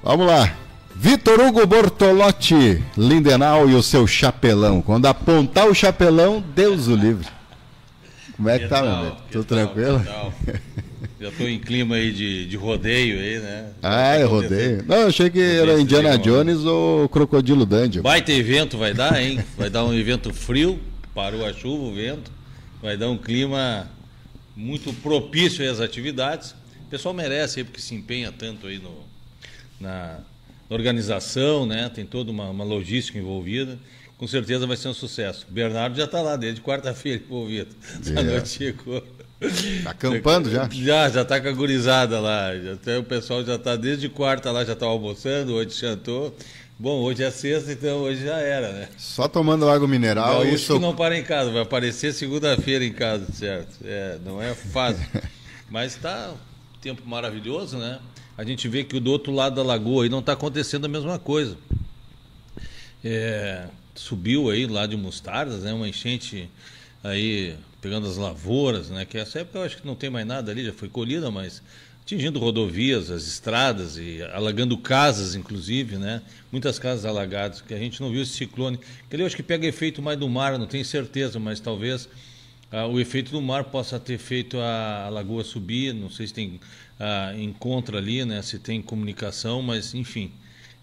Vamos lá. Vitor Hugo Bortolotti, Lindenau e o seu chapelão. Quando apontar o chapelão, Deus o livre. Como é que tá, meu amigo? Tudo tranquilo? Já estou em clima aí de rodeio aí, né? É rodeio. Não, eu achei que era Indiana Jones ou Crocodilo Dundee. Baita evento vai dar, hein? Vai dar um evento frio, parou a chuva, o vento. Vai dar um clima muito propício às atividades. O pessoal merece aí, porque se empenha tanto aí na organização, né? Tem toda uma logística envolvida. Com certeza vai ser um sucesso. O Bernardo já está lá desde quarta-feira envolvido. Essa noite chegou. Está acampando já? Já está com a gurizada lá. O pessoal já está desde quarta lá, já está almoçando, hoje jantou. Bom, hoje é sexta, então hoje já era, né? Só tomando água mineral. Isso que não para em casa, vai aparecer segunda-feira em casa, certo? Não é fácil. Mas está um tempo maravilhoso, né? A gente vê que do outro lado da lagoa aí não está acontecendo a mesma coisa. Subiu aí lá de Mostardas, né? Uma enchente aí pegando as lavouras, né? Que essa época eu acho que não tem mais nada ali, já foi colhida, mas atingindo rodovias, as estradas e alagando casas, inclusive, né? Muitas casas alagadas, que a gente não viu esse ciclone. Que ali eu acho que pega efeito mais do mar, não tenho certeza, mas talvez o efeito do mar possa ter feito a lagoa subir, não sei se tem encontro ali, né? Se tem comunicação, mas enfim.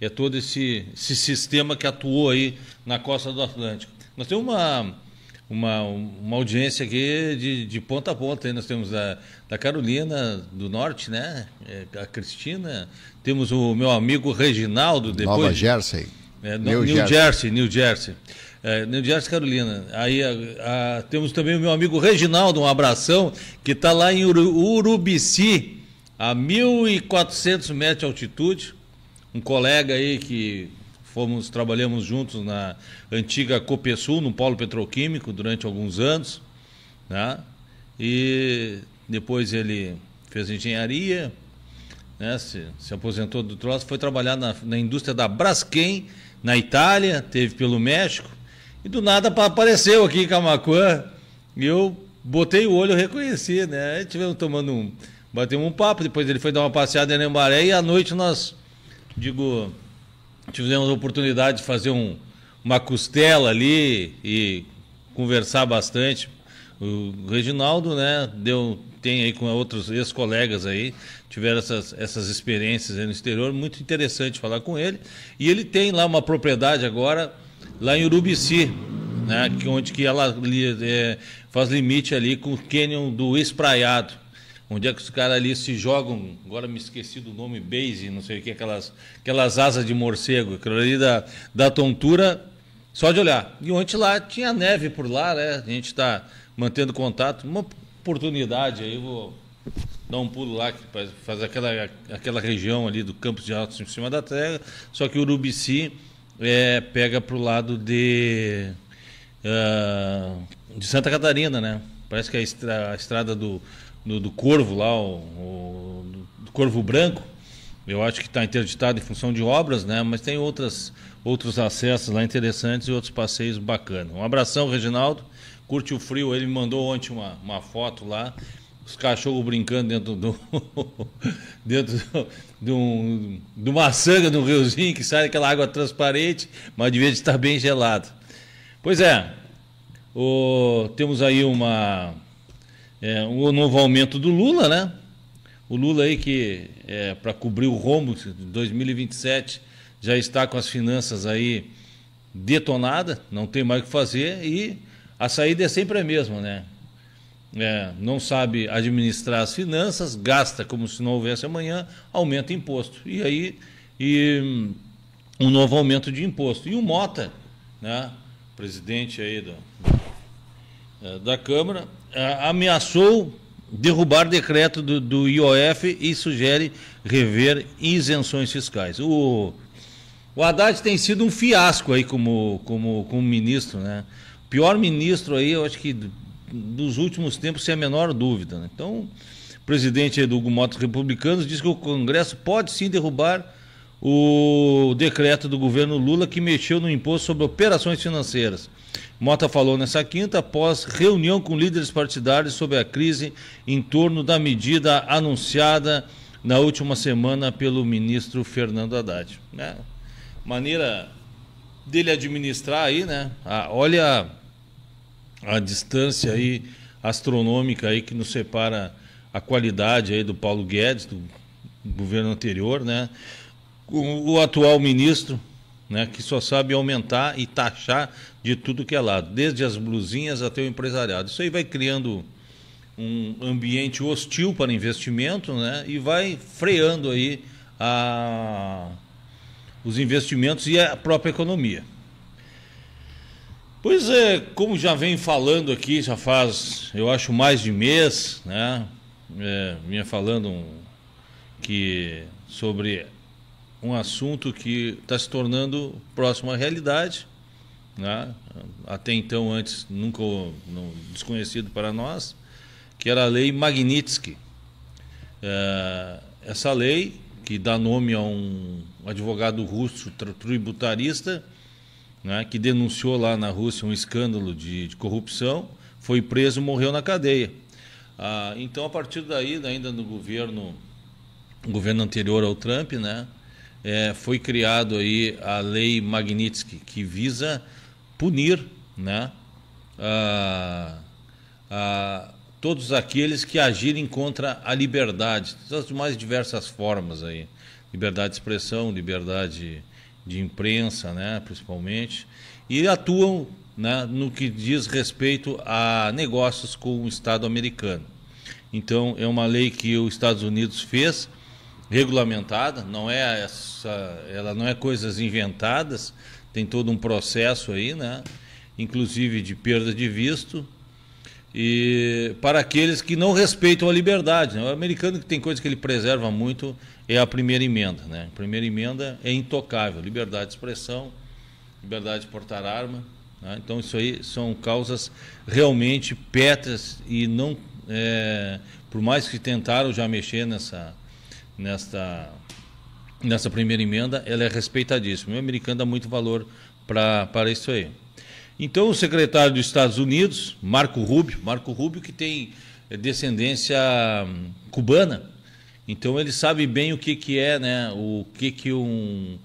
É todo esse sistema que atuou aí na costa do Atlântico. Nós temos uma audiência aqui de ponta a ponta. Aí nós temos da Carolina do Norte, né? A Cristina. Temos o meu amigo Reginaldo. Depois, Nova Jersey. New Jersey. New Jersey, Carolina. Aí temos também o meu amigo Reginaldo, um abração, que está lá em Urubici, a 1.400 metros de altitude. Um colega aí que trabalhamos juntos na antiga Copesul, no polo petroquímico, durante alguns anos, né? E depois ele fez engenharia, né? Se aposentou do troço, foi trabalhar na indústria da Braskem, na Itália, teve pelo México, e do nada apareceu aqui em Camaquã, e eu botei o olho e reconheci, né? Aí tivemos batemos um papo, depois ele foi dar uma passeada em Lembaré, e à noite nós tivemos a oportunidade de fazer uma costela ali e conversar bastante. O Reginaldo, né, tem aí com outros ex-colegas aí, tiveram essas experiências aí no exterior, muito interessante falar com ele. E ele tem lá uma propriedade agora, lá em Urubici, né, onde ela faz limite ali com o cânion do Espraiado. Onde é que os caras ali se jogam, agora me esqueci do nome, base, não sei o que, aquelas asas de morcego, aquilo ali da tontura, só de olhar. E ontem lá tinha neve por lá, né? A gente está mantendo contato. Uma oportunidade aí, vou dar um pulo lá, que faz aquela região ali do Campos de Altos em cima da terra, só que o Urubici pega para o lado de Santa Catarina, né? Parece que a estrada do Corvo lá, do Corvo Branco, eu acho que está interditado em função de obras, né? Mas tem outros acessos lá interessantes e outros passeios bacanas. Um abração, Reginaldo, curte o frio. Ele me mandou ontem uma foto lá, os cachorros brincando dentro de uma sanga, de um riozinho que sai aquela água transparente, mas devia estar bem gelado. Pois é, temos aí o novo aumento do Lula, né? O Lula aí que para cobrir o rombo de 2027 já está com as finanças aí detonadas, não tem mais o que fazer e a saída é sempre a mesma, né? Não sabe administrar as finanças, gasta como se não houvesse amanhã, aumenta imposto. E aí um novo aumento de imposto. E o Mota, né? Presidente aí da Câmara, ameaçou derrubar decreto do IOF e sugere rever isenções fiscais. O Haddad tem sido um fiasco aí como ministro, né? Pior ministro aí, eu acho que dos últimos tempos, sem a menor dúvida, né? Então, o presidente do Hugo Motos Republicanos diz que o Congresso pode sim derrubar o decreto do governo Lula que mexeu no imposto sobre operações financeiras. Mota falou nessa quinta após reunião com líderes partidários sobre a crise em torno da medida anunciada na última semana pelo ministro Fernando Haddad, né? Maneira dele administrar aí, né? Olha a distância aí astronômica aí que nos separa a qualidade aí do Paulo Guedes, do governo anterior, né? O atual ministro, né, que só sabe aumentar e taxar de tudo que é lado, desde as blusinhas até o empresariado. Isso aí vai criando um ambiente hostil para investimento, né, e vai freando aí os investimentos e a própria economia. Pois é, como já vem falando aqui, já faz, eu acho, mais de mês, né, vinha falando sobre um assunto que está se tornando próximo à realidade, né? Até então, antes, nunca desconhecido para nós, que era a lei Magnitsky. Essa lei, que dá nome a um advogado russo tributarista, né, que denunciou lá na Rússia um escândalo de corrupção, foi preso e morreu na cadeia. Então, a partir daí, ainda no governo anterior ao Trump, né, foi criado aí a lei Magnitsky, que visa punir, né, todos aqueles que agirem contra a liberdade, das mais diversas formas aí, liberdade de expressão, liberdade de imprensa, né, principalmente, e atuam, né, no que diz respeito a negócios com o Estado americano. Então, é uma lei que os Estados Unidos fez, regulamentada, ela não é coisas inventadas, tem todo um processo aí, né, inclusive de perda de visto, e para aqueles que não respeitam a liberdade, né? O americano, que tem coisa que ele preserva muito, é a primeira emenda, né? A primeira emenda é intocável, liberdade de expressão, liberdade de portar arma, né? Então isso aí são causas realmente pétreas e não, por mais que tentaram já mexer nessa primeira emenda, ela é respeitadíssima. O americano dá muito valor para isso aí. Então, o secretário dos Estados Unidos, Marco Rubio, que tem descendência cubana, então ele sabe bem o que é, né, o que um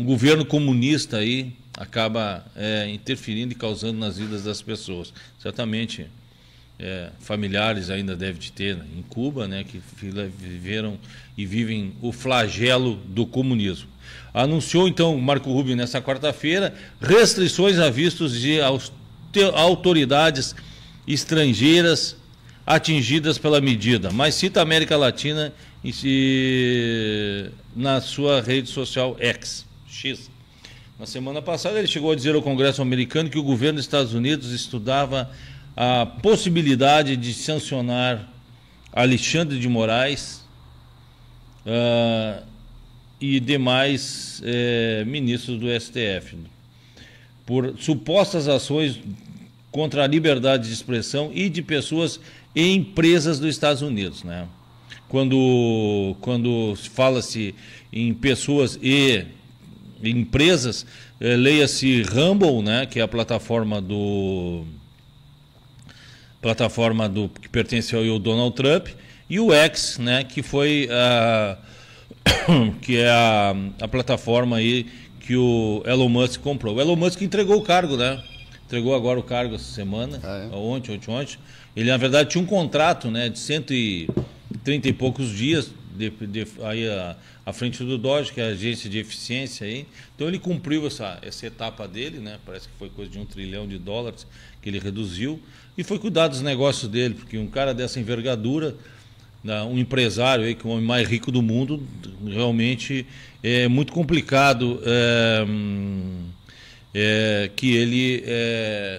governo comunista aí acaba interferindo e causando nas vidas das pessoas. Certamente, familiares ainda deve de ter, né, em Cuba, né, que viveram e vivem o flagelo do comunismo. Anunciou, então, Marco Rubio, nessa quarta-feira, restrições a vistos de autoridades estrangeiras atingidas pela medida, mas cita a América Latina na sua rede social X. Na semana passada, ele chegou a dizer ao Congresso americano que o governo dos Estados Unidos estudava a possibilidade de sancionar Alexandre de Moraes e demais ministros do STF por supostas ações contra a liberdade de expressão e de pessoas e empresas dos Estados Unidos, né? Quando fala-se em pessoas e empresas, leia-se Rumble, né, que é a plataforma que pertence ao Donald Trump, e o X, né, que foi que é a plataforma aí que o Elon Musk comprou. O Elon Musk entregou o cargo, né? Entregou agora o cargo essa semana, ontem. Ele, na verdade, tinha um contrato, né, de 130 e poucos dias aí à frente do Doge, que é a agência de eficiência aí. Então ele cumpriu essa etapa dele, né? Parece que foi coisa de $1 trilhão que ele reduziu, e foi cuidar dos negócios dele, porque um cara dessa envergadura, um empresário aí, que é o homem mais rico do mundo, realmente é muito complicado que ele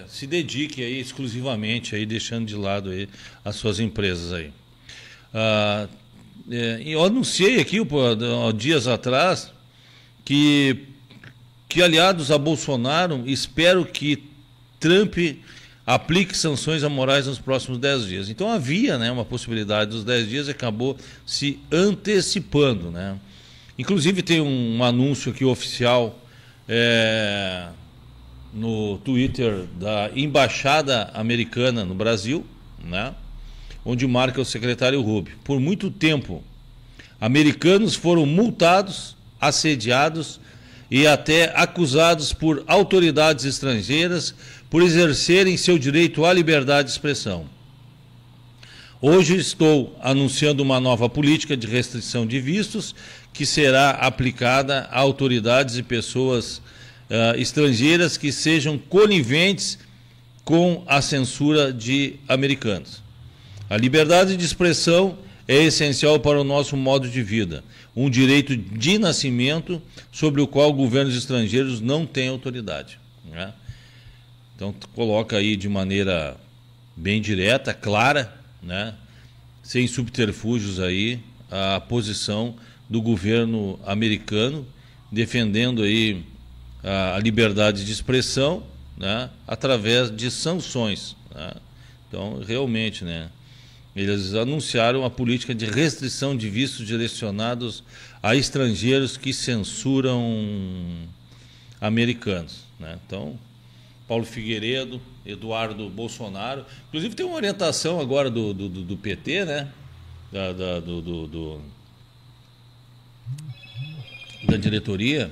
se dedique aí exclusivamente aí, deixando de lado aí as suas empresas aí. Eu anunciei aqui dias atrás que aliados a Bolsonaro, espero que Trump aplique sanções a Moraes nos próximos 10 dias. Então havia, né, uma possibilidade dos 10 dias e acabou se antecipando, né? Inclusive tem um anúncio aqui oficial no Twitter da Embaixada Americana no Brasil, né, onde marca o secretário Rubio. Por muito tempo Americanos foram multados, assediados e até acusados por autoridades estrangeiras por exercerem seu direito à liberdade de expressão. Hoje estou anunciando uma nova política de restrição de vistos que será aplicada a autoridades e pessoas estrangeiras que sejam coniventes com a censura de americanos. A liberdade de expressão é essencial para o nosso modo de vida, um direito de nascimento sobre o qual governos estrangeiros não têm autoridade, né? Então, coloca aí de maneira bem direta, clara, né, sem subterfúgios aí, a posição do governo americano, defendendo aí a liberdade de expressão, né, através de sanções, né? Então, realmente, né, eles anunciaram a política de restrição de vistos direcionados a estrangeiros que censuram americanos, né? Então, Paulo Figueiredo, Eduardo Bolsonaro, inclusive tem uma orientação agora do PT, né, da diretoria,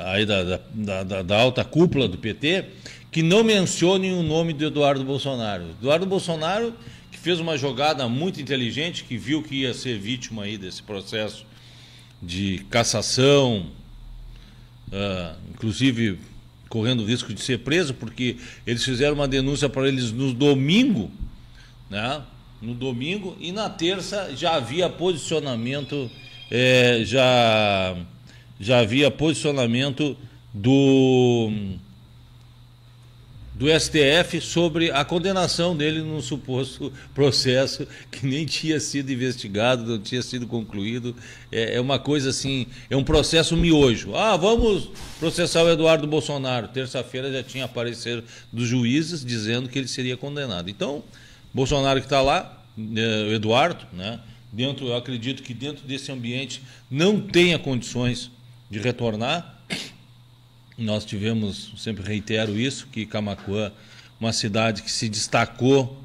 aí da alta cúpula do PT, que não mencione o nome do Eduardo Bolsonaro. Eduardo Bolsonaro, que fez uma jogada muito inteligente, que viu que ia ser vítima aí desse processo de cassação, inclusive correndo o risco de ser preso, porque eles fizeram uma denúncia para eles no domingo, né? No domingo, e na terça já havia posicionamento, já havia posicionamento do STF sobre a condenação dele num suposto processo que nem tinha sido investigado, não tinha sido concluído. É uma coisa assim, é um processo miojo. Vamos processar o Eduardo Bolsonaro. Terça-feira já tinha aparecido dos juízes dizendo que ele seria condenado. Então, Bolsonaro que está lá, o Eduardo, né, eu acredito que dentro desse ambiente não tenha condições de retornar. Nós tivemos, sempre reitero isso, que Camaquã, uma cidade que se destacou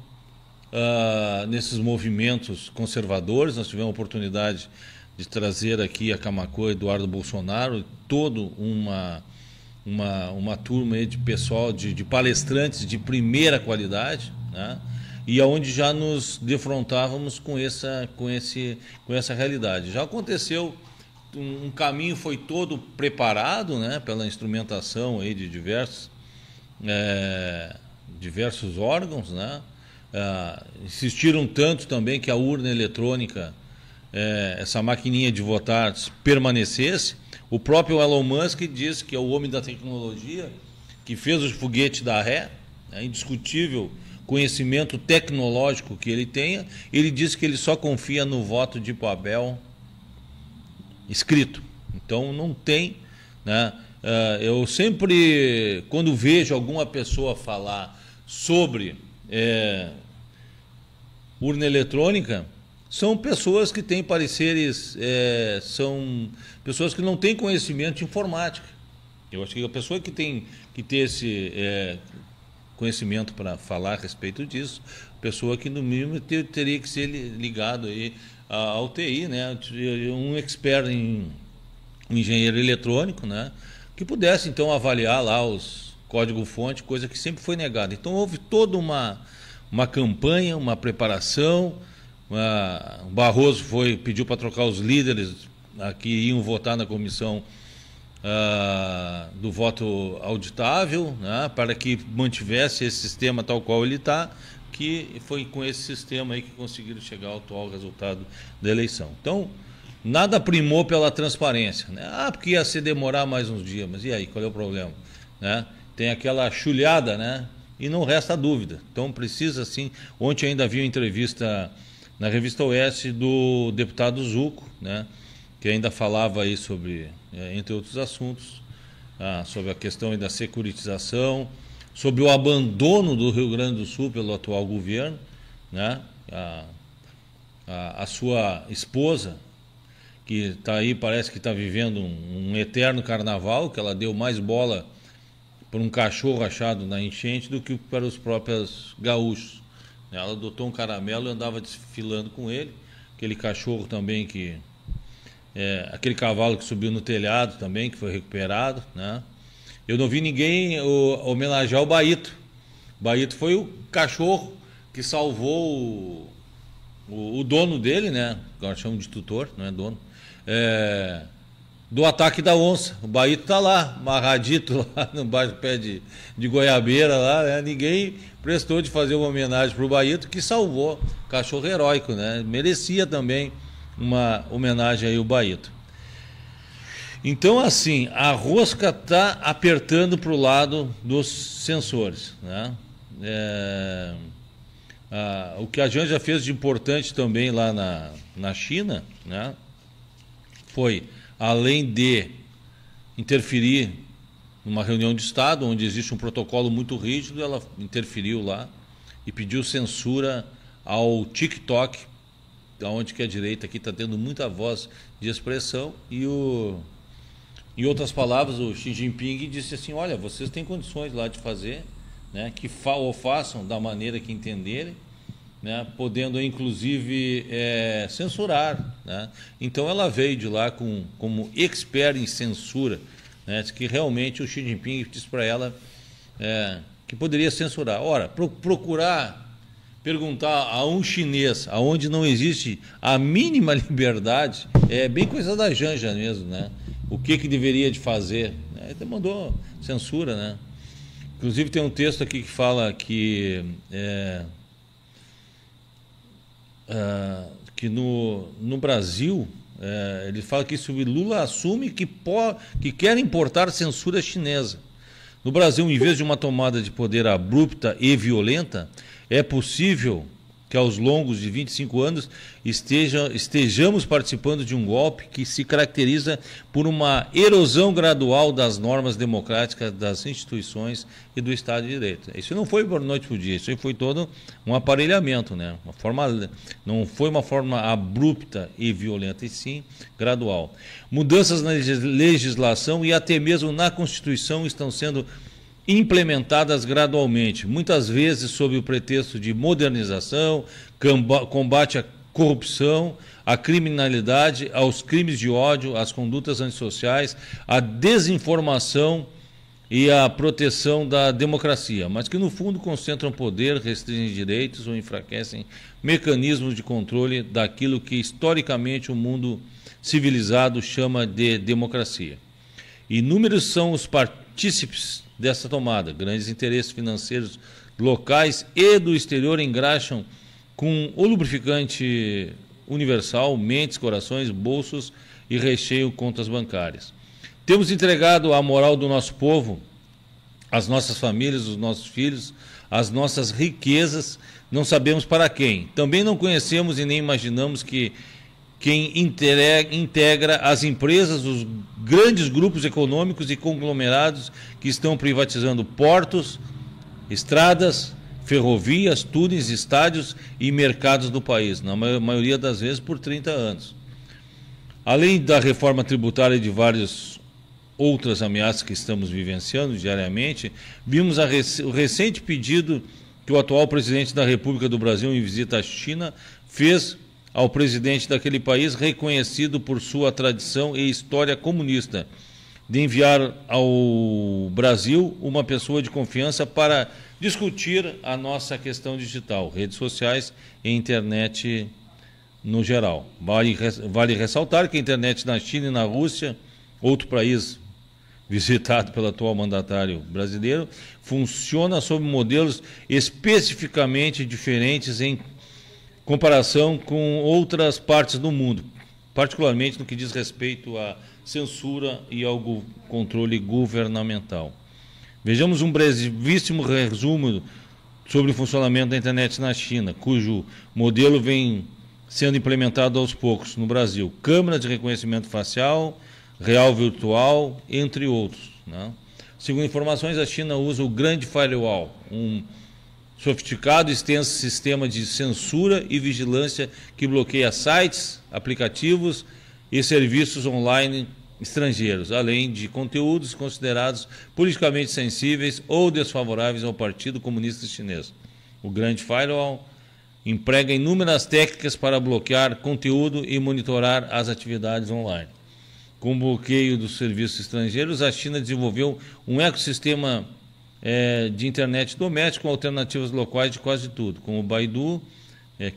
nesses movimentos conservadores. Nós tivemos a oportunidade de trazer aqui a Camaquã Eduardo Bolsonaro, toda uma turma aí de pessoal, de palestrantes de primeira qualidade, né? E aonde já nos defrontávamos com essa realidade. Já aconteceu, um caminho foi todo preparado, né, pela instrumentação aí de diversos órgãos, né? Insistiram tanto também que a urna eletrônica, essa maquininha de votar, permanecesse. O próprio Elon Musk diz que é o homem da tecnologia, que fez o foguete da ré, é indiscutível conhecimento tecnológico que ele tenha. Ele diz que ele só confia no voto de papel escrito. Então não tem, né? Eu sempre, quando vejo alguma pessoa falar sobre urna eletrônica, são pessoas que têm pareceres, são pessoas que não têm conhecimento de informática. Eu acho que a pessoa que tem que ter esse conhecimento para falar a respeito disso, pessoa que no mínimo teria que ser ligado aí ao TI, né? Um expert em engenheiro eletrônico, né? Que pudesse então avaliar lá os código-fonte, coisa que sempre foi negada. Então houve toda uma campanha, uma preparação. O Barroso pediu para trocar os líderes que iam votar na comissão do voto auditável, né, para que mantivesse esse sistema tal qual ele está, que foi com esse sistema aí que conseguiram chegar ao atual resultado da eleição. Então, nada primou pela transparência, né? Porque ia se demorar mais uns dias, mas e aí, qual é o problema? Né? Tem aquela chulhada, né? E não resta dúvida. Então, precisa sim. Ontem ainda havia uma entrevista na Revista Oeste do deputado Zuco, né, que ainda falava aí sobre, entre outros assuntos, sobre a questão aí da securitização, sobre o abandono do Rio Grande do Sul pelo atual governo, né? A sua esposa, que está aí, parece que está vivendo um eterno carnaval, que ela deu mais bola para um cachorro achado na enchente do que para os próprios gaúchos. Ela adotou um caramelo e andava desfilando com ele, aquele cachorro também que aquele cavalo que subiu no telhado também, que foi recuperado, né? Eu não vi ninguém homenagear o Baito. O Baito foi o cachorro que salvou o dono dele, né? Agora chamam de tutor, não é dono. Do ataque da onça. O Baito está lá, amarradito lá no pé de goiabeira lá, né? Ninguém prestou de fazer uma homenagem para o Baito, que salvou, cachorro heróico, né? Merecia também uma homenagem aí ao Baito. Então, assim, a rosca está apertando para o lado dos censores, né? O que a Janja fez de importante também lá na China, né? Foi, além de interferir numa reunião de Estado, onde existe um protocolo muito rígido, ela interferiu lá e pediu censura ao TikTok, onde que a direita aqui está tendo muita voz de expressão, e em outras palavras, o Xi Jinping disse assim: olha, vocês têm condições lá de fazer, né, que façam da maneira que entenderem, né, podendo inclusive censurar, né? Então ela veio de lá como expert em censura, né, que realmente o Xi Jinping disse para ela que poderia censurar. Ora, procurar perguntar a um chinês aonde não existe a mínima liberdade é bem coisa da Janja mesmo, né? O que deveria de fazer, né? Ele mandou censura, né? Inclusive tem um texto aqui que fala que no Brasil, ele fala que Lula assume que quer importar censura chinesa. No Brasil, em vez de uma tomada de poder abrupta e violenta, é possível que aos longos de 25 anos estejamos participando de um golpe que se caracteriza por uma erosão gradual das normas democráticas, das instituições e do Estado de Direito. Isso não foi por noite para o dia, isso foi todo um aparelhamento, né? Não foi uma forma abrupta e violenta, e sim gradual. Mudanças na legislação e até mesmo na Constituição estão sendo implementadas gradualmente, muitas vezes sob o pretexto de modernização, combate à corrupção, à criminalidade, aos crimes de ódio, às condutas antissociais, à desinformação e à proteção da democracia, mas que no fundo concentram poder, restringem direitos ou enfraquecem mecanismos de controle daquilo que historicamente o mundo civilizado chama de democracia. Inúmeros são os partícipes dessa tomada. Grandes interesses financeiros locais e do exterior engraxam com o lubrificante universal mentes, corações, bolsos e recheiam contas bancárias. Temos entregado a moral do nosso povo, as nossas famílias, os nossos filhos, as nossas riquezas, não sabemos para quem. Também não conhecemos e nem imaginamos que quem integra as empresas, os grandes grupos econômicos e conglomerados que estão privatizando portos, estradas, ferrovias, túneis, estádios e mercados do país, na maioria das vezes por 30 anos. Além da reforma tributária e de várias outras ameaças que estamos vivenciando diariamente, vimos o recente pedido que o atual presidente da República do Brasil, em visita à China, fez ao presidente daquele país, reconhecido por sua tradição e história comunista, de enviar ao Brasil uma pessoa de confiança para discutir a nossa questão digital, redes sociais e internet no geral. Vale ressaltar que a internet na China e na Rússia, outro país visitado pelo atual mandatário brasileiro, funciona sob modelos especificamente diferentes em comparação com outras partes do mundo, particularmente no que diz respeito à censura e ao controle governamental. Vejamos um brevíssimo resumo sobre o funcionamento da internet na China, cujo modelo vem sendo implementado aos poucos no Brasil. Câmeras de reconhecimento facial, real virtual, entre outros, né? Segundo informações, a China usa o Grande Firewall, um sofisticado e extenso sistema de censura e vigilância que bloqueia sites, aplicativos e serviços online estrangeiros, além de conteúdos considerados politicamente sensíveis ou desfavoráveis ao Partido Comunista Chinês. O Grande Firewall emprega inúmeras técnicas para bloquear conteúdo e monitorar as atividades online. Com o bloqueio dos serviços estrangeiros, a China desenvolveu um ecossistema de internet doméstico com alternativas locais de quase tudo, como o Baidu,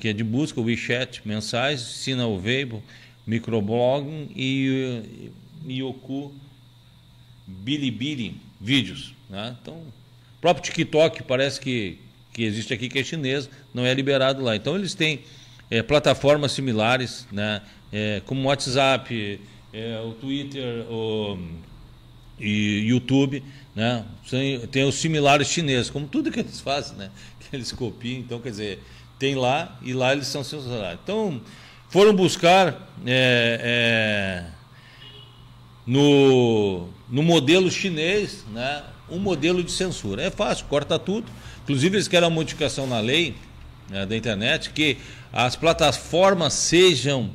que é de busca, o WeChat, mensais, Sina Weibo, microblogging e Youku, Bilibili, vídeos. Né? Então, o próprio TikTok parece que existe aqui, que é chinês, não é liberado lá. Então, eles têm plataformas similares, né? Como o WhatsApp, o Twitter, e YouTube, né? Tem os similares chineses, como tudo que eles fazem, né? Que eles copiam. Então, quer dizer, tem lá e lá eles são censurados. Então, foram buscar no modelo chinês, né, um modelo de censura. É fácil, corta tudo. Inclusive, eles querem uma modificação na lei, né, da internet, que as plataformas sejam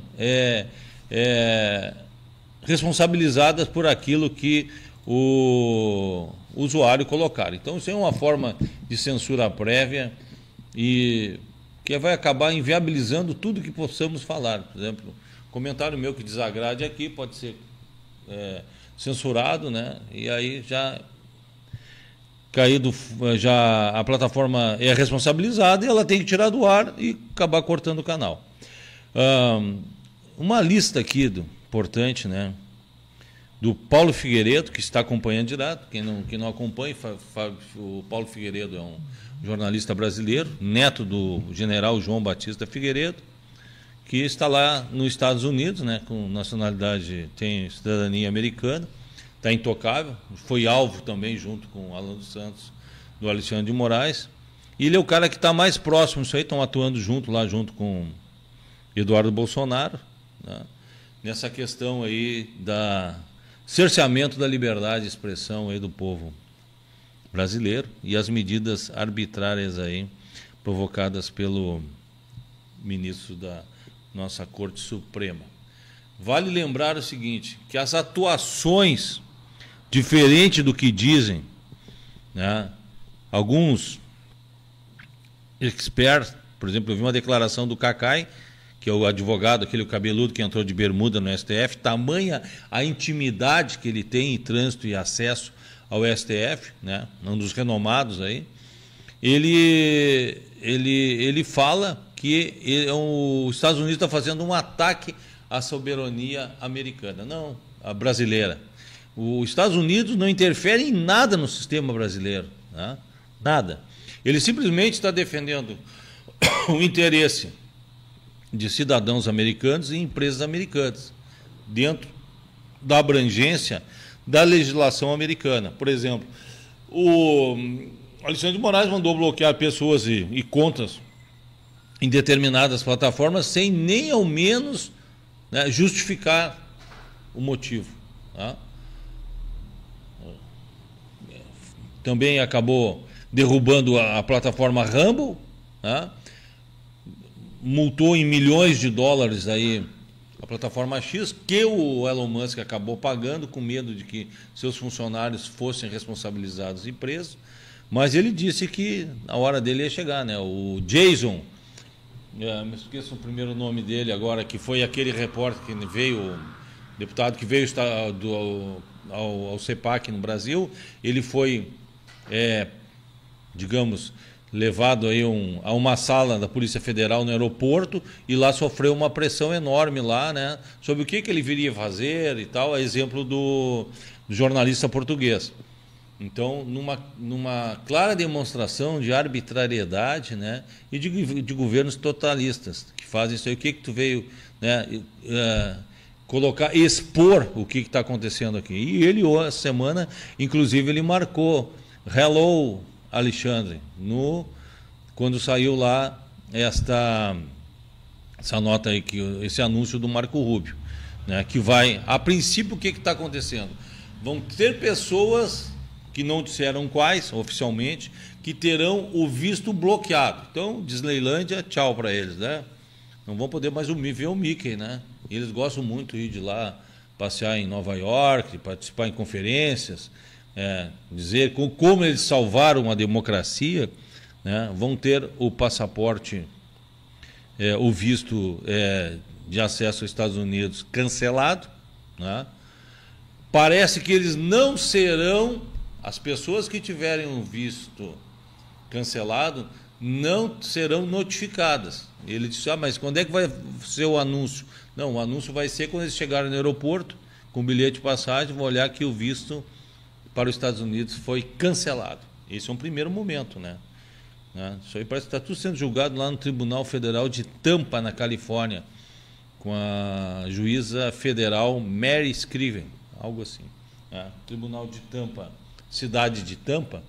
responsabilizadas por aquilo que o usuário colocar. Então, isso é uma forma de censura prévia e que vai acabar inviabilizando tudo que possamos falar. Por exemplo, comentário meu que desagrade aqui pode ser censurado, né? E aí já a plataforma é responsabilizada e ela tem que tirar do ar e acabar cortando o canal. Uma lista aqui importante, né? Do Paulo Figueiredo, que está acompanhando direto. Quem não acompanha, o Paulo Figueiredo é um jornalista brasileiro, neto do general João Batista Figueiredo, que está lá nos Estados Unidos, né, com nacionalidade, tem cidadania americana, está intocável, foi alvo também junto com o Alan dos Santos, do Alexandre de Moraes, e ele é o cara que está mais próximo disso aí, estão atuando junto com Eduardo Bolsonaro, né, nessa questão aí da cerceamento da liberdade de expressão aí do povo brasileiro e as medidas arbitrárias aí provocadas pelo ministro da nossa Corte Suprema. Vale lembrar o seguinte, que as atuações, diferente do que dizem, né, alguns experts, por exemplo, eu vi uma declaração do Cacai, que é o advogado, aquele cabeludo que entrou de bermuda no STF, tamanha a intimidade que ele tem em trânsito e acesso ao STF, né, um dos renomados aí, ele fala que os Estados Unidos está fazendo um ataque à soberania americana, não, a brasileira. Os Estados Unidos não interfere em nada no sistema brasileiro, né? Nada. Ele simplesmente está defendendo o interesse de cidadãos americanos e empresas americanas, dentro da abrangência da legislação americana. Por exemplo, o Alexandre de Moraes mandou bloquear pessoas e contas em determinadas plataformas sem nem ao menos, né, justificar o motivo. Tá? Também acabou derrubando a plataforma Rumble, tá? Multou em milhões de dólares aí a plataforma X, que o Elon Musk acabou pagando com medo de que seus funcionários fossem responsabilizados e presos, mas ele disse que a hora dele ia chegar, né? O Jason, me esqueço o primeiro nome dele agora, que foi aquele repórter que veio, deputado que veio ao CEPAC no Brasil, ele foi, digamos, levado aí a uma sala da Polícia Federal no aeroporto e lá sofreu uma pressão enorme lá, né, sobre o que ele viria fazer e tal, a exemplo do jornalista português. Então, numa clara demonstração de arbitrariedade, né, e de governos totalistas que fazem isso aí. O que tu veio, né, expor o que está acontecendo aqui. E ele, essa semana, inclusive, ele marcou Hello, Alexandre, quando saiu lá essa nota aí, esse anúncio do Marco Rubio, né, que vai, a princípio, o que está acontecendo? Vão ter pessoas que não disseram quais, oficialmente, que terão o visto bloqueado. Então, Disneylândia, tchau para eles, né? Não vão poder mais ver o Mickey, né? Eles gostam muito de ir de lá, passear em Nova York, participar em conferências, dizer como eles salvaram a democracia, né? Vão ter o passaporte, o visto de acesso aos Estados Unidos cancelado, né? parece que eles não serão, as pessoas que tiverem um visto cancelado, não serão notificadas. Ele disse, mas quando é que vai ser o anúncio? Não, o anúncio vai ser quando eles chegarem no aeroporto, com o bilhete de passagem, vão olhar que o visto para os Estados Unidos foi cancelado. Esse é um primeiro momento, né? Isso aí parece que está tudo sendo julgado lá no Tribunal Federal de Tampa, na Califórnia, com a juíza federal Mary Scriven, algo assim. Tribunal de Tampa, cidade de Tampa,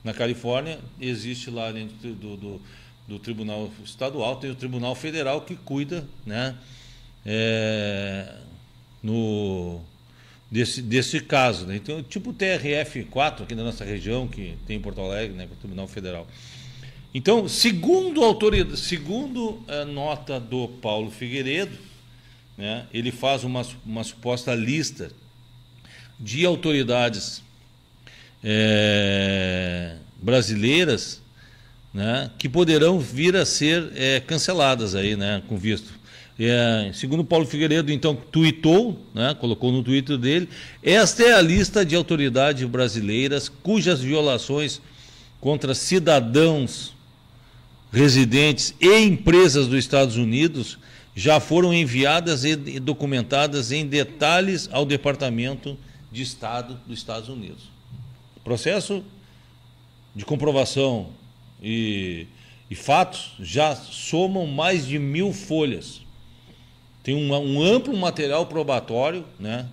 na Califórnia, existe lá dentro do Tribunal Estadual, tem o Tribunal Federal que cuida, né, desse caso, né? Então, tipo o TRF4 aqui na nossa região, que tem em Porto Alegre, né, o Tribunal Federal. Então, segundo a nota do Paulo Figueiredo, né, ele faz uma suposta lista de autoridades brasileiras, né, que poderão vir a ser canceladas aí, né, com visto. Segundo Paulo Figueiredo, então, tuitou, né, colocou no Twitter dele, esta é a lista de autoridades brasileiras cujas violações contra cidadãos residentes e empresas dos Estados Unidos já foram enviadas e documentadas em detalhes ao Departamento de Estado dos Estados Unidos. Processo de comprovação e fatos já somam mais de 1000 folhas. Tem um amplo material probatório, né,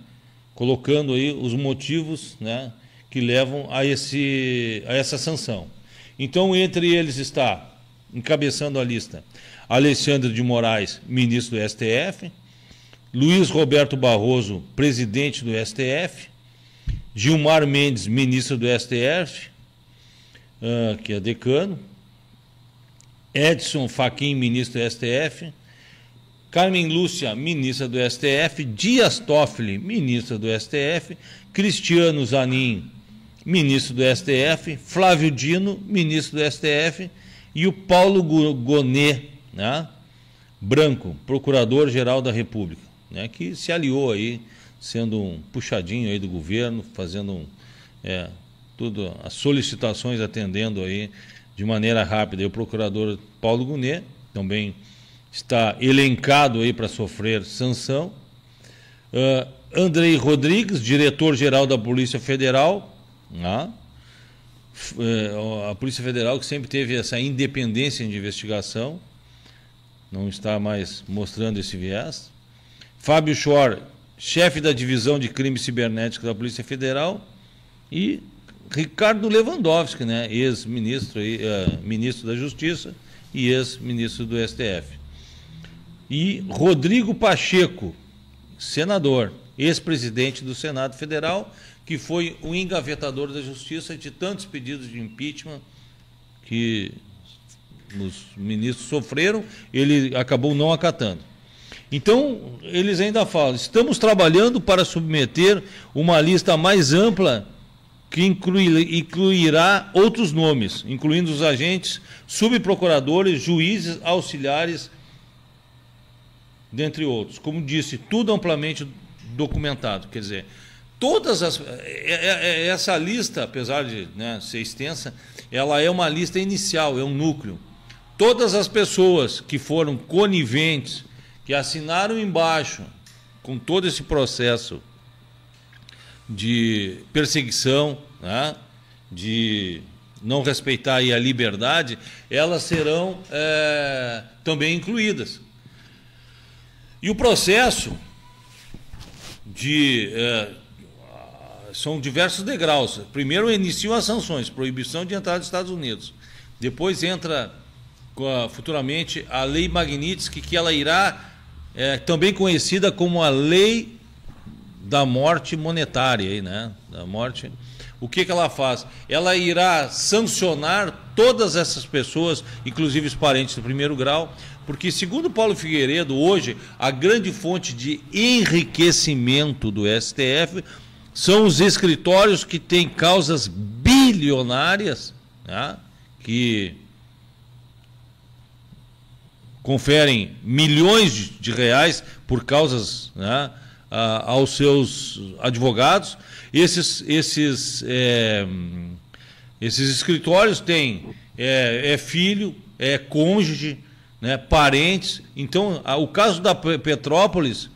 colocando aí os motivos, né, que levam a essa sanção. Então, entre eles está, encabeçando a lista, Alexandre de Moraes, ministro do STF, Luiz Roberto Barroso, presidente do STF, Gilmar Mendes, ministro do STF, que é decano, Edson Fachin, ministro do STF, Carmen Lúcia, ministra do STF, Dias Toffoli, ministra do STF, Cristiano Zanin, ministro do STF, Flávio Dino, ministro do STF, e o Paulo Gonet, né, Branco, procurador-geral da República, né, que se aliou aí, sendo um puxadinho aí do governo, fazendo tudo, as solicitações atendendo aí de maneira rápida. E o procurador Paulo Gonet também está elencado aí para sofrer sanção. Andrei Rodrigues, diretor-geral da Polícia Federal, né? A Polícia Federal que sempre teve essa independência de investigação, não está mais mostrando esse viés. Fábio Schor, chefe da Divisão de Crimes Cibernéticos da Polícia Federal, e Ricardo Lewandowski, né, ex-ministro, ministro da Justiça e ex-ministro do STF. E Rodrigo Pacheco, senador, ex-presidente do Senado Federal, que foi o engavetador da Justiça de tantos pedidos de impeachment que os ministros sofreram, ele acabou não acatando. Então, eles ainda falam, estamos trabalhando para submeter uma lista mais ampla que incluirá outros nomes, incluindo os agentes, subprocuradores, juízes, auxiliares, dentre outros. Como disse, tudo amplamente documentado. Quer dizer, essa lista, apesar de, né, ser extensa, ela é uma lista inicial, é um núcleo. Todas as pessoas que foram coniventes, que assinaram embaixo com todo esse processo de perseguição, né, de não respeitar aí a liberdade, elas serão também incluídas. E o processo são diversos degraus. Primeiro iniciam as sanções, proibição de entrada dos Estados Unidos. Depois entra futuramente a Lei Magnitsky, que ela irá, também conhecida como a Lei da Morte Monetária, aí, né? Da morte. O que ela faz? Ela irá sancionar todas essas pessoas, inclusive os parentes do primeiro grau, porque, segundo Paulo Figueiredo, hoje, a grande fonte de enriquecimento do STF são os escritórios que têm causas bilionárias, né, que conferem milhões de reais por causas, né, aos seus advogados. Esses escritórios têm filho, cônjuge, né, parentes. Então, o caso da Petrópolis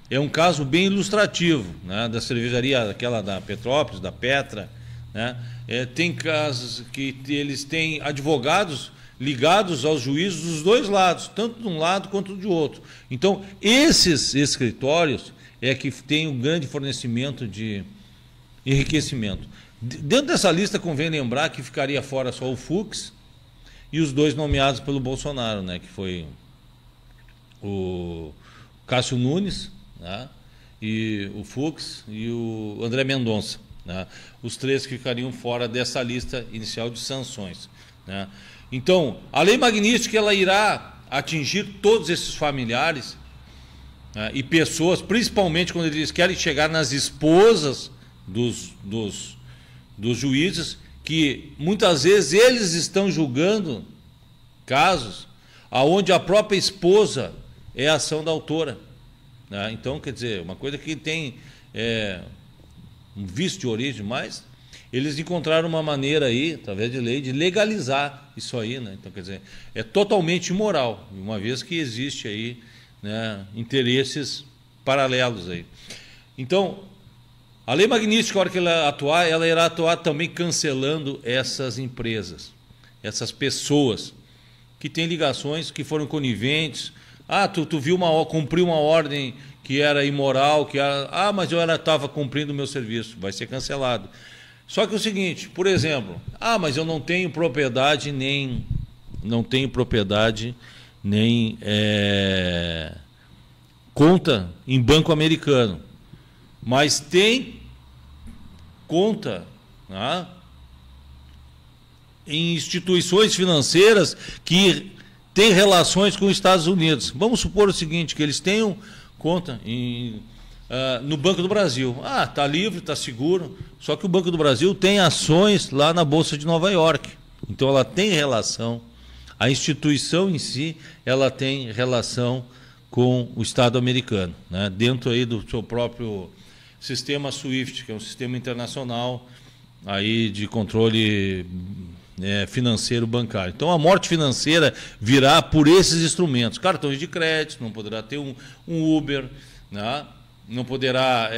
é um caso bem ilustrativo, né, da cervejaria, aquela da Petrópolis, da Petra, né. Tem casos que eles têm advogados ligados aos juízes dos dois lados, tanto de um lado quanto de outro. Então, esses escritórios que têm um grande fornecimento de enriquecimento. Dentro dessa lista, convém lembrar que ficaria fora só o Fux e os dois nomeados pelo Bolsonaro, né, que foi o Cássio Nunes, né, e o Fux e o André Mendonça, né, os três que ficariam fora dessa lista inicial de sanções, né. Então, a lei magnífica, ela irá atingir todos esses familiares, né, e pessoas, principalmente quando eles querem chegar nas esposas dos juízes, que muitas vezes eles estão julgando casos onde a própria esposa é a ação da autora, né? Então, quer dizer, uma coisa que tem um vício de origem, mas eles encontraram uma maneira aí, através de lei, de legalizar isso aí, né? Então, quer dizer, é totalmente imoral, uma vez que existe aí, né, interesses paralelos aí. Então, a lei magnífica, a hora que ela atuar, ela irá atuar também cancelando essas empresas, essas pessoas que têm ligações, que foram coniventes. Tu viu cumpriu uma ordem que era imoral, mas eu estava cumprindo o meu serviço, vai ser cancelado. Só que é o seguinte, por exemplo, mas eu não tenho propriedade nem conta em banco americano, mas tem conta, né, em instituições financeiras que têm relações com os Estados Unidos. Vamos supor o seguinte, que eles tenham conta no Banco do Brasil. Está livre, está seguro, só que o Banco do Brasil tem ações lá na Bolsa de Nova York. Então ela tem relação, a instituição em si, ela tem relação com o Estado americano, né, dentro aí do seu próprio sistema SWIFT, que é um sistema internacional aí de controle financeiro bancário. Então a morte financeira virá por esses instrumentos. Cartões de crédito, não poderá ter um Uber, né, não poderá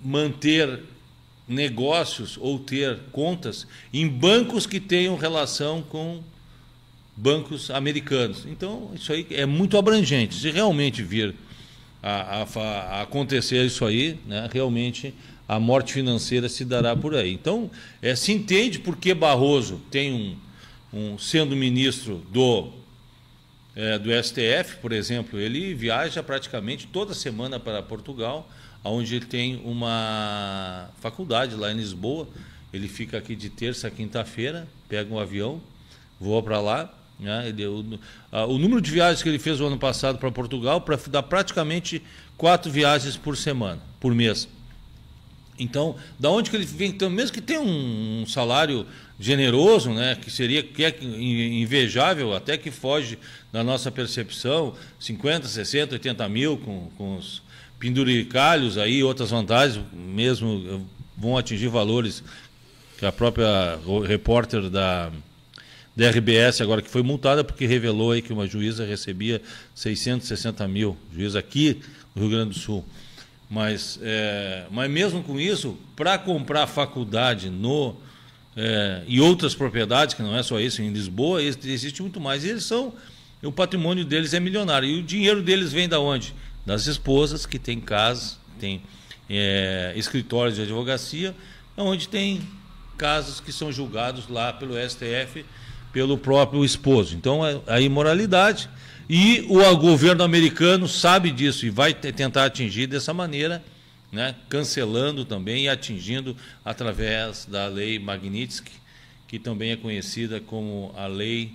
manter negócios ou ter contas em bancos que tenham relação com bancos americanos. Então, isso aí é muito abrangente. Se realmente vir a acontecer isso aí, né, realmente a morte financeira se dará por aí. Então, se entende por que Barroso tem sendo ministro do STF, por exemplo, ele viaja praticamente toda semana para Portugal, onde ele tem uma faculdade lá em Lisboa. Ele fica aqui de terça a quinta-feira, pega um avião, voa para lá. Né? O número de viagens que ele fez o ano passado para Portugal dá praticamente 4 viagens por semana, por mês. Então, da onde que ele vem? Então, mesmo que tenha um salário generoso, né, que é invejável, até que foge da nossa percepção, 50, 60, 80 mil com os penduricalhos aí, outras vantagens, mesmo vão atingir valores que a própria repórter da RBS, agora que foi multada porque revelou aí que uma juíza recebia 660 mil, juíza aqui no Rio Grande do Sul. Mas mesmo com isso, para comprar faculdade e outras propriedades, que não é só isso, em Lisboa, existe muito mais. E o patrimônio deles é milionário. E o dinheiro deles vem da onde? Das esposas, que têm casas, têm escritórios de advocacia, onde tem casos que são julgados lá pelo STF, pelo próprio esposo. Então, a imoralidade. E o governo americano sabe disso e vai tentar atingir dessa maneira, né, cancelando também e atingindo através da lei Magnitsky, que também é conhecida como a lei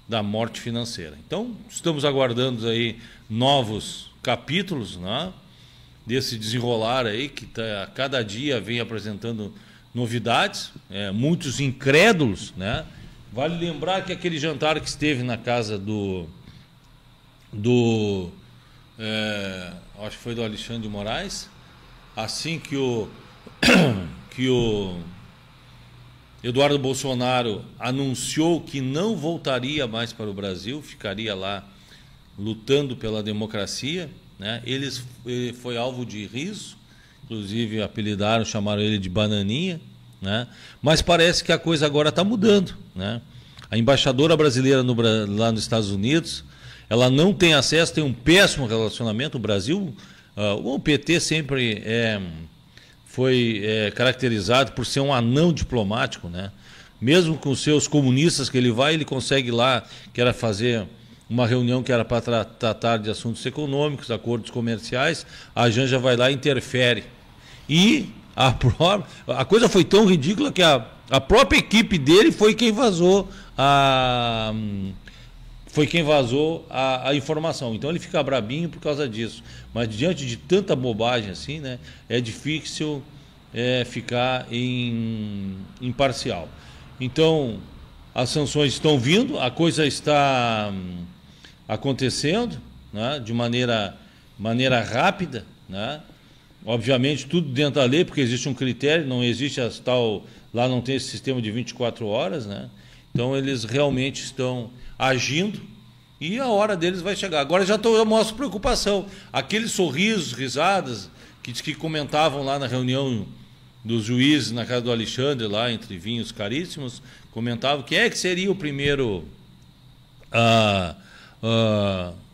da morte financeira. Então, estamos aguardando aí novos capítulos, né, desse desenrolar aí, que cada dia vem apresentando novidades, muitos incrédulos, né? Vale lembrar que aquele jantar que esteve na casa acho que foi do Alexandre de Moraes, assim que o Eduardo Bolsonaro anunciou que não voltaria mais para o Brasil, ficaria lá lutando pela democracia, né? Ele foi alvo de riso, inclusive apelidaram, chamaram ele de bananinha, né? Mas parece que a coisa agora está mudando, né? A embaixadora brasileira lá nos Estados Unidos, ela não tem acesso, tem um péssimo relacionamento. O Brasil, o PT sempre foi caracterizado por ser um anão diplomático, né? Mesmo com os seus comunistas que ele vai, ele consegue lá, que era fazer uma reunião que era para tratar de assuntos econômicos, acordos comerciais, a Janja vai lá e interfere. E a coisa foi tão ridícula que a própria equipe dele foi quem vazou a informação. Então ele fica brabinho por causa disso. Mas diante de tanta bobagem assim, né, é difícil ficar imparcial. Então, as sanções estão vindo, a coisa está acontecendo, né, de maneira rápida, né? Obviamente tudo dentro da lei, porque existe um critério, não existe lá não tem esse sistema de 24 horas, né? Então eles realmente estão agindo e a hora deles vai chegar. Agora eu mostro preocupação. Aqueles sorrisos, risadas que comentavam lá na reunião dos juízes na casa do Alexandre, lá entre vinhos caríssimos, comentavam quem é que seria o primeiro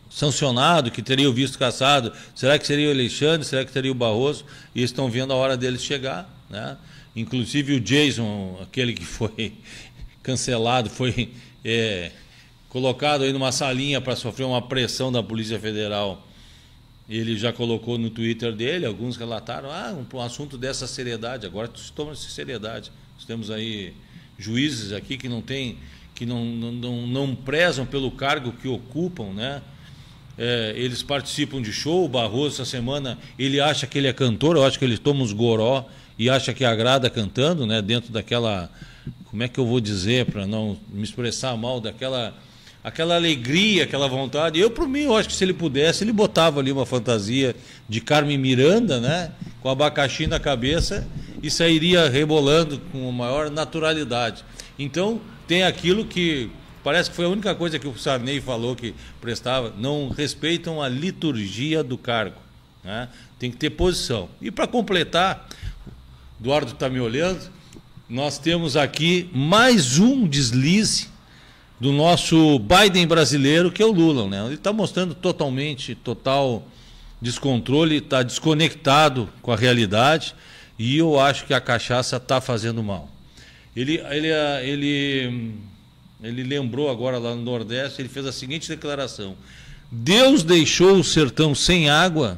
sancionado, que teria o visto cassado. Será que seria o Alexandre? Será que seria o Barroso? E eles estão vendo a hora deles chegar, né? Inclusive o Jason, aquele que foi cancelado, foi colocado aí numa salinha para sofrer uma pressão da Polícia Federal. Ele já colocou no Twitter dele, alguns relataram, um assunto dessa seriedade, agora toma-se seriedade. Nós temos aí juízes aqui que não prezam pelo cargo que ocupam, né? Eles participam de show. O Barroso, essa semana, ele acha que ele é cantor, eu acho que ele toma uns goró e acha que agrada cantando, né? Dentro daquela, como é que eu vou dizer para não me expressar mal, aquela alegria, aquela vontade. Por mim, eu acho que se ele pudesse, ele botava ali uma fantasia de Carmen Miranda, né? Com abacaxi na cabeça e sairia rebolando com a maior naturalidade. Então, tem aquilo que parece que foi a única coisa que o Sarney falou que prestava: não respeitam a liturgia do cargo, né? Tem que ter posição. E para completar, Eduardo está me olhando, nós temos aqui mais um deslize do nosso Biden brasileiro, que é o Lula, né? Ele está mostrando total descontrole, está desconectado com a realidade, e eu acho que a cachaça está fazendo mal. Ele lembrou agora lá no Nordeste, ele fez a seguinte declaração: Deus deixou o sertão sem água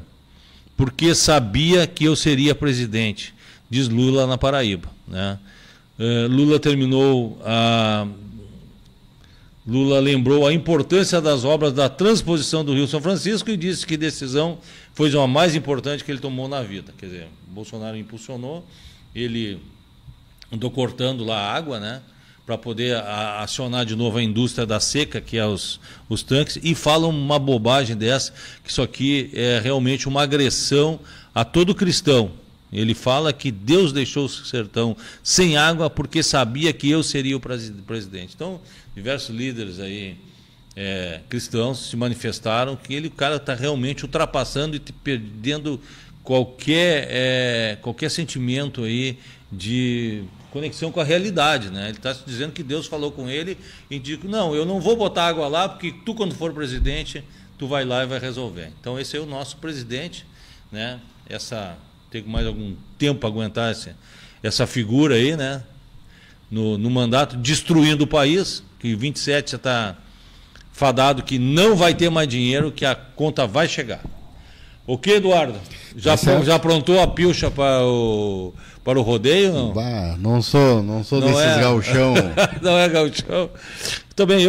porque sabia que eu seria presidente, diz Lula na Paraíba, né? Lula lembrou a importância das obras da transposição do Rio São Francisco e disse que decisão foi a mais importante que ele tomou na vida. Quer dizer, Bolsonaro impulsionou, ele andou cortando lá a água, né, para poder acionar de novo a indústria da seca, que é os tanques, e falam uma bobagem dessa, que isso aqui é realmente uma agressão a todo cristão. Ele fala que Deus deixou o sertão sem água porque sabia que eu seria o presidente. Então, diversos líderes aí cristãos se manifestaram que o cara está realmente ultrapassando e perdendo qualquer sentimento aí de conexão com a realidade, né? Ele está dizendo que Deus falou com ele e diz: não, eu não vou botar água lá porque tu, quando for presidente, tu vai lá e vai resolver. Então esse é o nosso presidente, né? Tem mais algum tempo aguentar essa figura aí, né? No mandato, destruindo o país, que 27 já está fadado que não vai ter mais dinheiro, que a conta vai chegar. Ok, Eduardo? Já aprontou a pilcha para o rodeio? Não? Bah, não sou desses gauchão. Não é gauchão. Também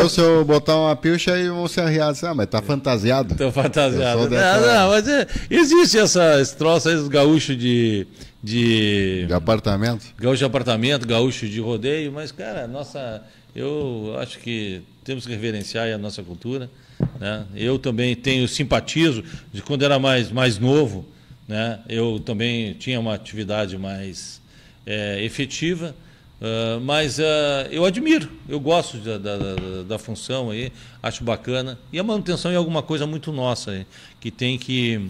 se eu botar uma pilcha aí vão se arriar. Mas tá fantasiado. Tô fantasiado. Não, mas existe esse troço aí dos gaúchos de apartamento. Gaúcho de apartamento, gaúcho de rodeio, mas, cara, eu acho que temos que reverenciar a nossa cultura. né? Eu também simpatizo, de quando era mais novo, né? Eu também tinha uma atividade mais efetiva, mas eu admiro, eu gosto da função aí, acho bacana. E a manutenção é alguma coisa muito nossa aí, que tem que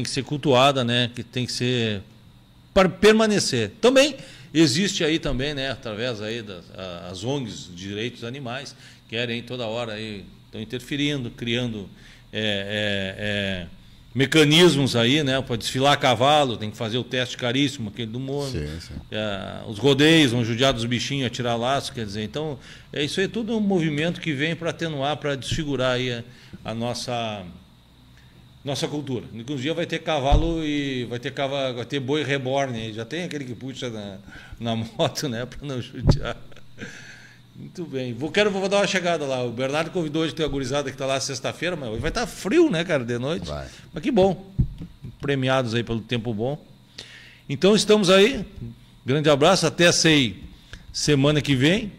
ser cultuada, né? Que tem que ser para permanecer. Também existe aí também, né? Através aí das ONGs de direitos animais, querem toda hora aí, estão interferindo, criando mecanismos aí, né, para desfilar a cavalo, tem que fazer o teste caríssimo, aquele do mono. Sim. Os rodeios vão judiar dos bichinhos, atirar laço, quer dizer, então, isso aí é tudo um movimento que vem para atenuar, para desfigurar aí a nossa cultura. Um dia vai ter cavalo e vai ter boi reborn, já tem aquele que puxa na moto, né, para não judiar. Muito bem. Vou dar uma chegada lá. O Bernardo convidou hoje, tem a gurizada que está lá sexta-feira, mas hoje vai estar frio, né, cara, de noite. Vai. Mas que bom. Premiados aí pelo tempo bom. Então estamos aí. Grande abraço. Até semana que vem.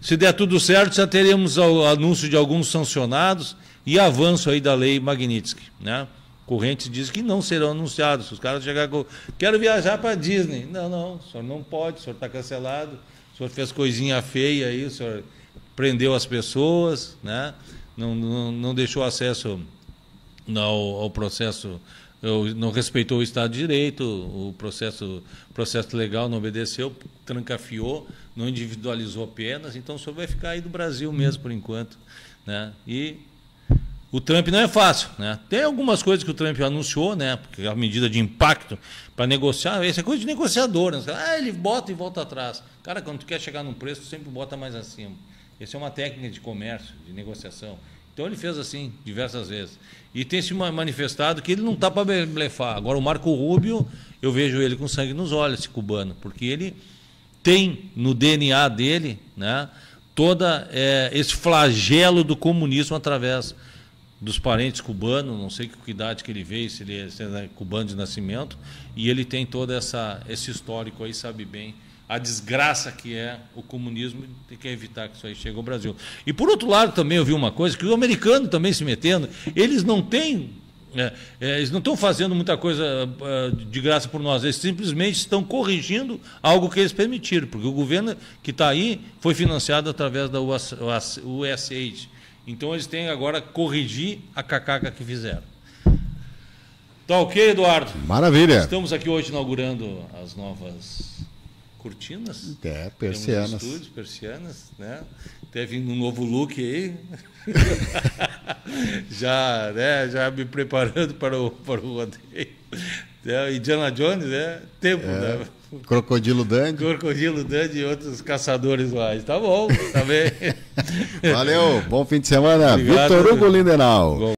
Se der tudo certo, já teremos o anúncio de alguns sancionados e avanço aí da lei Magnitsky, né? Correntes diz que não serão anunciados. Se os caras chegarem com... Quero viajar para a Disney. Não, o senhor não pode, o senhor está cancelado. O senhor fez coisinha feia aí, o senhor prendeu as pessoas, né? Não deixou acesso ao processo, não respeitou o Estado de Direito, o processo legal não obedeceu, trancafiou, não individualizou penas, então o senhor vai ficar aí do Brasil mesmo por enquanto, né? E o Trump não é fácil, né? Tem algumas coisas que o Trump anunciou, né? Porque a medida de impacto para negociar, isso é coisa de negociador, né? Ele bota e volta atrás. Cara, quando tu quer chegar num preço, tu sempre bota mais acima. Essa é uma técnica de comércio, de negociação. Então ele fez assim diversas vezes. E tem se manifestado que ele não está para blefar. Agora o Marco Rubio, eu vejo ele com sangue nos olhos, esse cubano, porque ele tem no DNA dele, né, toda esse flagelo do comunismo através dos parentes cubanos, não sei que idade que ele veio, se ele é cubano de nascimento, e ele tem todo esse histórico aí, sabe bem a desgraça que é o comunismo, tem que evitar que isso aí chegue ao Brasil. E por outro lado também eu vi uma coisa, que o americano também se metendo, eles não estão fazendo muita coisa de graça por nós, eles simplesmente estão corrigindo algo que eles permitiram, porque o governo que está aí foi financiado através da USAID. Então eles têm agora que corrigir a cacaca que fizeram. Tá ok, Eduardo? Maravilha. Estamos aqui hoje inaugurando as novas cortinas. Persianas. Estúdios, persianas, né? Teve um novo look aí. já me preparando para o rodeio. Indiana Jones, né? Tempo, né? Crocodilo Dandy. Crocodilo Dandy e outros caçadores mais. Tá bom, tá bem. Valeu, bom fim de semana. Obrigado. Vitor Hugo Lindenau.